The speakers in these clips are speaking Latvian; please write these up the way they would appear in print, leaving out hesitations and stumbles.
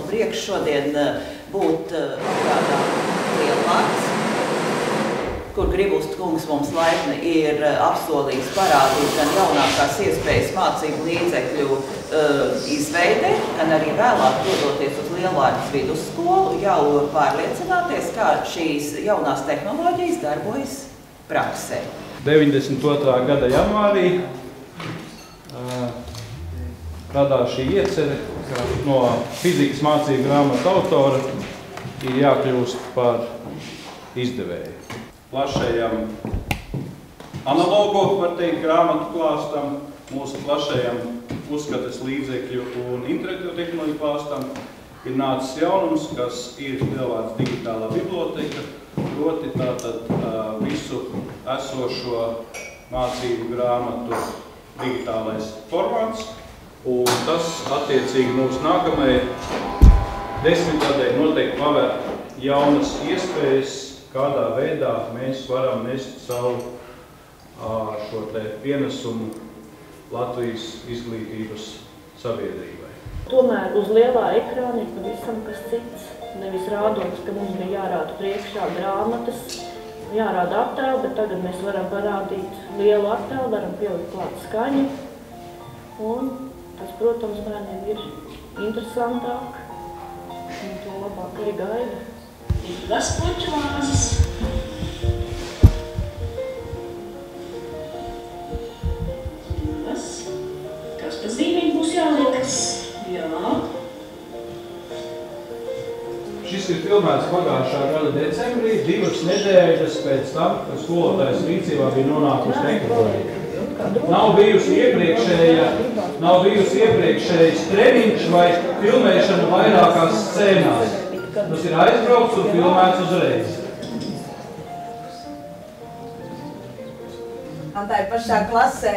prieks šodien būt kādā lielvārds, kur Gribulsta kungs mums laipni ir apsolījis parādīt gan jaunākās iespējas mācību līdzekļu izveide, gan arī vēlāk dodoties uz Lielvārdas vidusskolu, jau pārliecināties, kā šīs jaunās tehnoloģijas darbojas praksē. 92. gada janvārī radās šī iecerē, ka no fizikas mācību grāmatu autora ir jākļūst par izdevēju. Plašajam analogo, var teikt, grāmatu klāstam, mūsu plašajam uzskates līdzekļu un interaktīvu tehnoloģiju klāstam ir nācis jaunums, kas ir Lielvārdas digitālā biblioteka, proti tātad visu esošo mācību grāmatu digitālais formāts, un tas attiecīgi mūsu nākamajai desmitgadē noteikti paver jaunas iespējas, kādā veidā mēs varam nest savu šo te pienesumu Latvijas izglītības sabiedrībai. Tomēr uz lielā ekrāna ir pavisam kas cits. Nevis rādot, ka mums bija jārāda priekšā grāmatas, jārāda attēlu, bet tagad mēs varam parādīt lielu attēlu, varam pielikt klāt skaņu. Un tas, protams, bērniem ir interesantāk, un to labāk arī gaida. Divas puķu vāzes. Divas. Kas pa zīmīgi būs jāliekas? Jā. Šis ir filmēts pagājušā gada decembrī, 2 nedēļas pēc tam, kad skolotājs rīcībā bija nonākusi tehnoloģija. Nav bijusi iepriekšējais treniņš vai filmēšana vairākās scēnās. Tas ir aizbraukts un filmēts uzreiz. Tā ir pašā klasē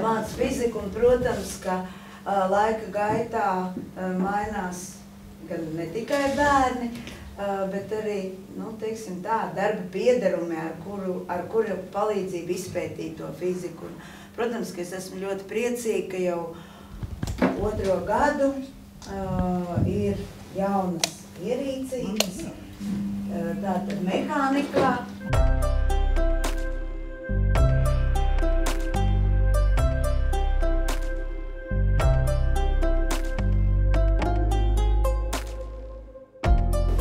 māca fiziku un, protams, ka laika gaitā mainās gan ne tikai bērni, bet arī, teiksim tā, darba piederumi, ar kuru palīdzību izpētīt to fiziku. Un, protams, ka es esmu ļoti priecīga, ka jau 2. gadu ir jaunas ierīcības, tātad mehānikā.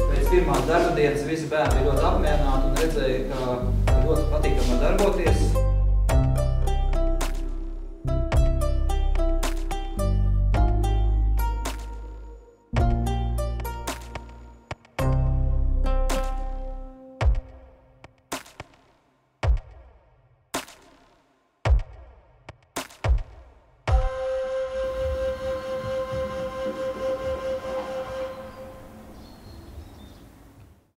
Pēc pirmās darba dienas visi bērni ir ļoti apmierināti un redzēja, ka ļoti patīkami darboties.